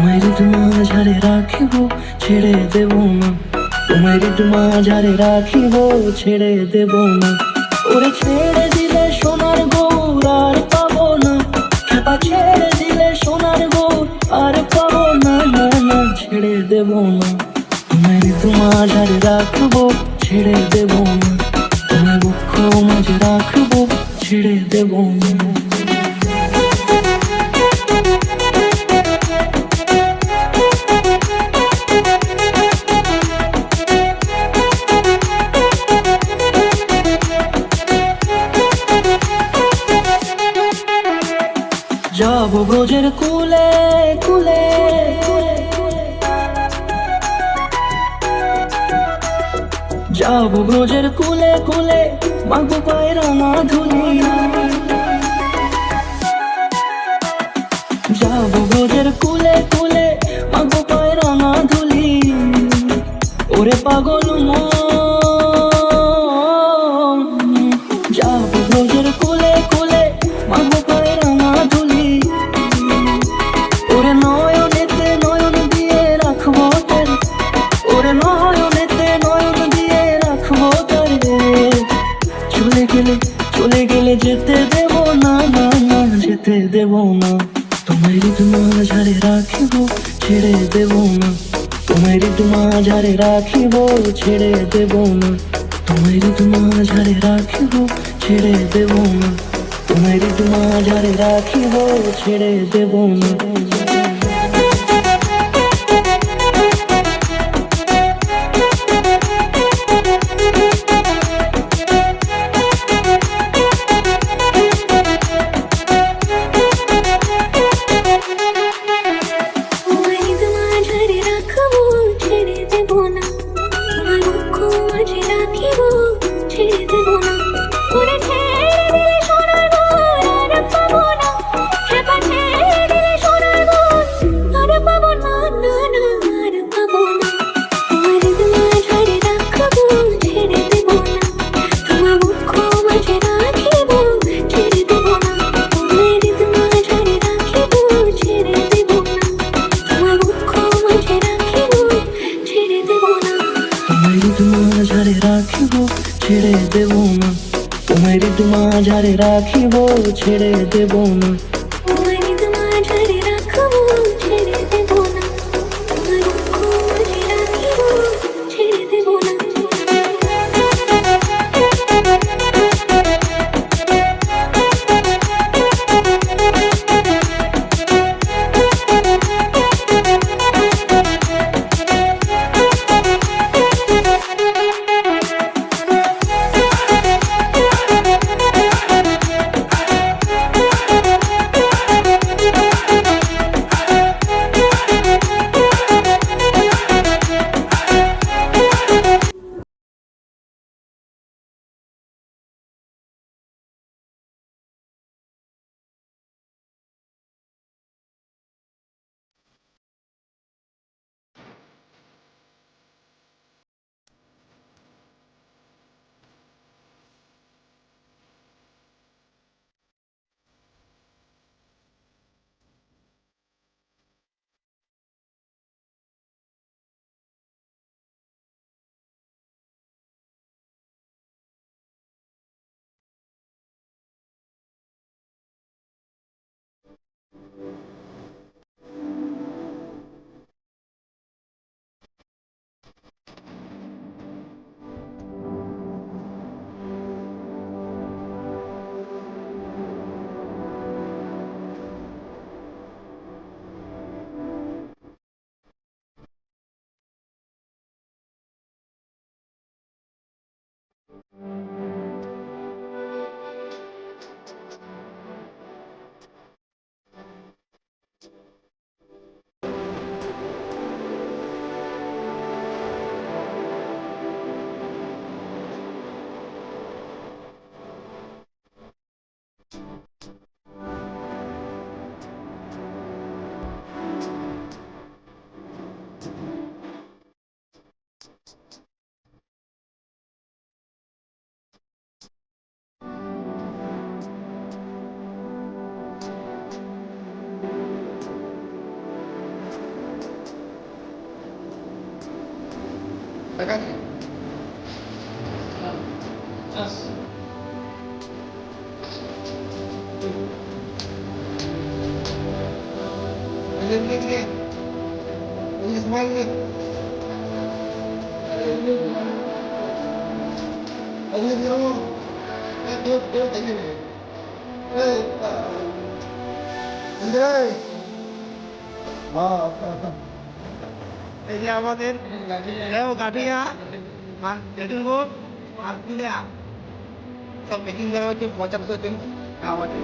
তোমায় মাঝারে রাখিব, ছেড়ে দেব না। তোমায় মাঝারে রাখিব, ছেড়ে দেব না। ওরে ছেড়ে দিলে সোনার গৌর আর পাবো না, খেপা ছেড়ে দিলে সোনার গৌর আর পাবো না, না না ছেড়ে দেব না। তোমায় মাঝারে রাখবো, ছেড়ে দেব না। তোমায় বক্ষ মাঝে রাখবো, ছেড়ে দেব না। যাবো ব্রজের কুলে কুলে, যাবো ব্রজের কুলে কুলে, মাগো পায়ের ধুলি। যাবো ব্রজের কুলে কুলে, মাগো পায়ের ধুলি। ওরে পাগল মন, যাবো ব্রজের কুলে কুলে, মাগো পায়ের ধুলি। ওরে নয়নেতে নয়ন দিয়ে রাখবো তোর, ওরে নয়নেতে নয়ন দিয়ে রাখবো তোর। চলে গেলে চলে গেলে যেতে দেব না, না না যেতে দেব না। তোমায় মাঝারে রাখিব, ছেড়ে দেব না। তোমায় মাঝারে রাখিব, ছেড়ে দেব না। তোমায় মাঝারে রাখিব, ছেড়ে দেব না। তোমায় মাঝারে রাখিব, ছেড়ে দেব না। মাঝারে রাখিব, ছেড়ে দেব না। তোমায় মাঝারে রাখিব, ছেড়ে দেব না। এই যে আমাদের গাঠিয়া সব মেকিং দেওয়া হচ্ছে 75 দিন আমাদের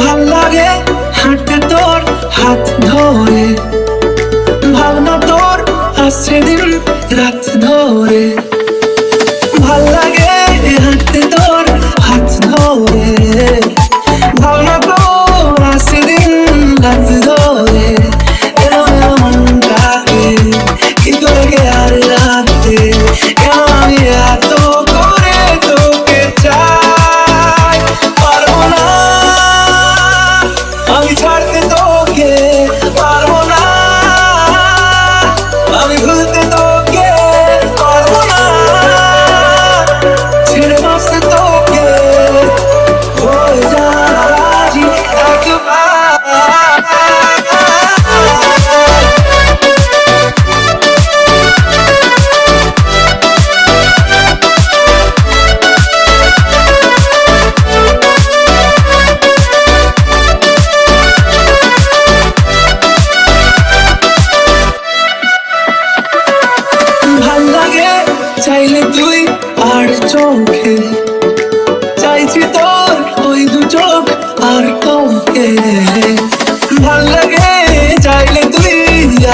ভাল লাগে হাঁটতে তোর হাত ধরে, ভাবনা তোর আসছে দিন রাত ধরে। ভাল লাগে হাঁটতে তোর হাত ধরে, ভাবনা তোর আসছে দিন রাত ধরে। এলো এলো মনটাকে কি করে আর রাখতে, কেন আমি এত করে তোকে চাই। পারবো না আমি ছাড়তে তোকে, পারবো না আমি ভুলতে তোকে, পারবো না ছেড়ে বাঁচতে তোকে। হয়ে যা রাজি একবার। ভাল লাগে চাইলে তুই আর চোখে, চাইছি তোর ওই দু চোখ আর তোকে। ভাল লাগে চাইলে তুই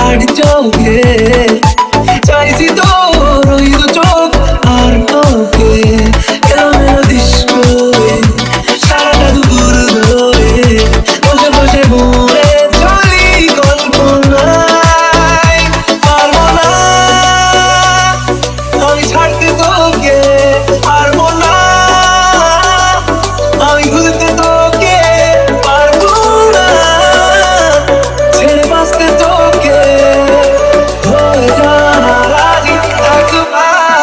আর চোখে, চাইছি তোর ওই দু চোখ আর তোকে। এলো ডিস্কো সারাটা দুপুর ধরে বসে বসে ঘুরে চলি কল্পনায়। পারবো না আমি ছাড়তে তোকে, পারবো না আমি ভুলতে তোকে, পারবো না ছেড়ে বাঁচতে তোকে। হয়ে যা রাজি একবার।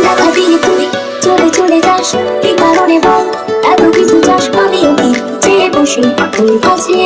দেখা দিয়ে তুই চলে চলে যাস, কি কারণে বল এত কিছু চাস? আমিও কি চেয়ে বসে তোর কাছে